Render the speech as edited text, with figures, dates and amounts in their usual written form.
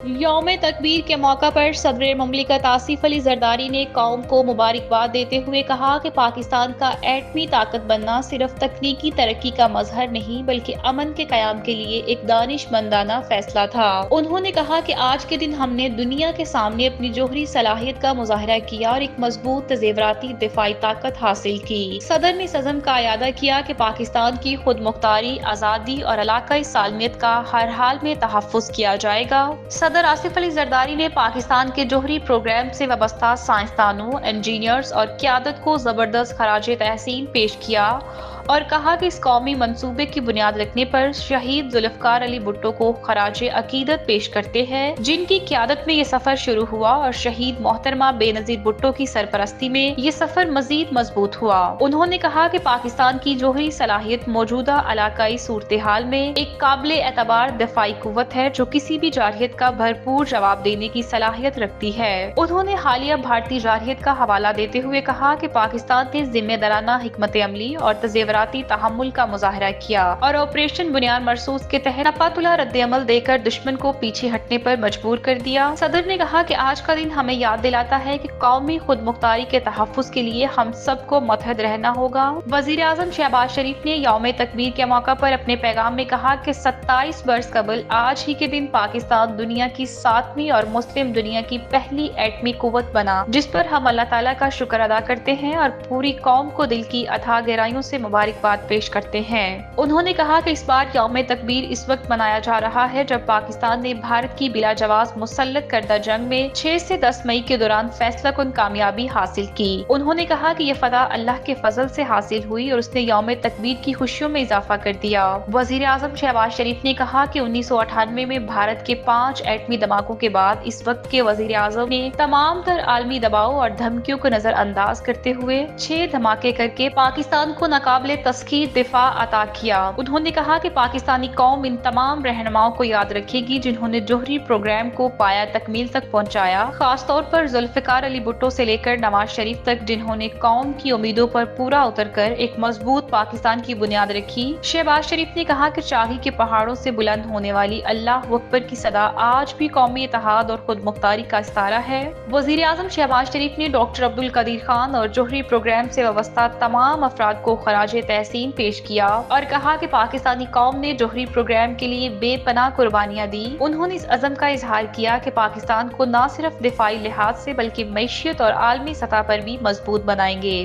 یوم تکبیر کے موقع پر صدر مملکت آصف علی زرداری نے قوم کو مبارکباد دیتے ہوئے کہا کہ پاکستان کا ایٹمی طاقت بننا صرف تکنیکی ترقی کا مظہر نہیں بلکہ امن کے قیام کے لیے ایک دانش مندانہ فیصلہ تھا۔ انہوں نے کہا کہ آج کے دن ہم نے دنیا کے سامنے اپنی جوہری صلاحیت کا مظاہرہ کیا اور ایک مضبوط زیوراتی دفاعی طاقت حاصل کی۔ صدر نے اس عزم کا اعادہ کیا کہ پاکستان کی خود مختاری، آزادی اور علاقائی سالمیت کا ہر حال میں تحفظ کیا جائے گا۔ صدر آصف علی زرداری نے پاکستان کے جوہری پروگرام سے وابستہ سائنسدانوں، انجینئرز اور قیادت کو زبردست خراج تحسین پیش کیا اور کہا کہ اس قومی منصوبے کی بنیاد رکھنے پر شہید ذوالفقار علی بھٹو کو خراج عقیدت پیش کرتے ہیں، جن کی قیادت میں یہ سفر شروع ہوا اور شہید محترمہ بے نظیر بھٹو کی سرپرستی میں یہ سفر مزید مضبوط ہوا۔ انہوں نے کہا کہ پاکستان کی جوہری صلاحیت موجودہ علاقائی صورتحال میں ایک قابل اعتبار دفاعی قوت ہے جو کسی بھی جارحیت کا بھرپور جواب دینے کی صلاحیت رکھتی ہے۔ انہوں نے حالیہ بھارتی جارحیت کا حوالہ دیتے ہوئے کہا کہ پاکستان نے ذمہ دارانہ حکمت عملی اور تزیوراتی تحمل کا مظاہرہ کیا اور آپریشن بنیاد مرصوص کے تحت نپاتلا رد عمل دے کر دشمن کو پیچھے ہٹنے پر مجبور کر دیا۔ صدر نے کہا کہ آج کا دن ہمیں یاد دلاتا ہے کہ قومی خود مختاری کے تحفظ کے لیے ہم سب کو متحد رہنا ہوگا۔ وزیر اعظم شہباز شریف نے یوم تکبیر کے موقع پر اپنے پیغام میں کہا کہ 27 برس قبل آج ہی کے دن پاکستان دنیا کی 7ویں اور مسلم دنیا کی پہلی ایٹمی قوت بنا، جس پر ہم اللہ تعالیٰ کا شکر ادا کرتے ہیں اور پوری قوم کو دل کی اتھاہ گہرائیوں سے مبارکباد پیش کرتے ہیں۔ انہوں نے کہا کہ اس بار یوم تکبیر اس وقت منایا جا رہا ہے جب پاکستان نے بھارت کی بلا جواز مسلط کردہ جنگ میں 6 سے 10 مئی کے دوران فیصلہ کن کامیابی حاصل کی۔ انہوں نے کہا کہ یہ فتح اللہ کے فضل سے حاصل ہوئی اور اس نے یوم تکبیر کی خوشیوں میں اضافہ کر دیا۔ وزیر اعظم شہباز شریف نے کہا کہ 1998 میں بھارت کے 5 ایٹمی دھماکوں کے بعد اس وقت کے وزیر اعظم نے تمام تر عالمی دباؤ اور دھمکیوں کو نظر انداز کرتے ہوئے 6 دھماکے کر کے پاکستان کو ناقابل تسخیر دفاع عطا کیا۔ انہوں نے کہا کہ پاکستانی قوم ان تمام رہنماؤں کو یاد رکھے گی جنہوں نے جوہری پروگرام کو پایہ تکمیل تک پہنچایا، خاص طور پر ذوالفقار علی بھٹو سے لے کر نواز شریف تک، جنہوں نے قوم کی امیدوں پر پورا اتر کر ایک مضبوط پاکستان کی بنیاد رکھی۔ شہباز شریف نے کہا کہ چاہی کے پہاڑوں سے بلند ہونے والی اللہ اکبر کی صدا آج بھی قومی اتحاد اور خود مختاری کا استعارہ ہے۔ وزیر اعظم شہباز شریف نے ڈاکٹر عبدالقدیر خان اور جوہری پروگرام سے وابستہ تمام افراد کو خراج تحسین پیش کیا اور کہا کہ پاکستانی قوم نے جوہری پروگرام کے لیے بے پناہ قربانیاں دی۔ انہوں نے اس عزم کا اظہار کیا کہ پاکستان کو نہ صرف دفاعی لحاظ سے بلکہ معیشت اور عالمی سطح پر بھی مضبوط بنائیں گے۔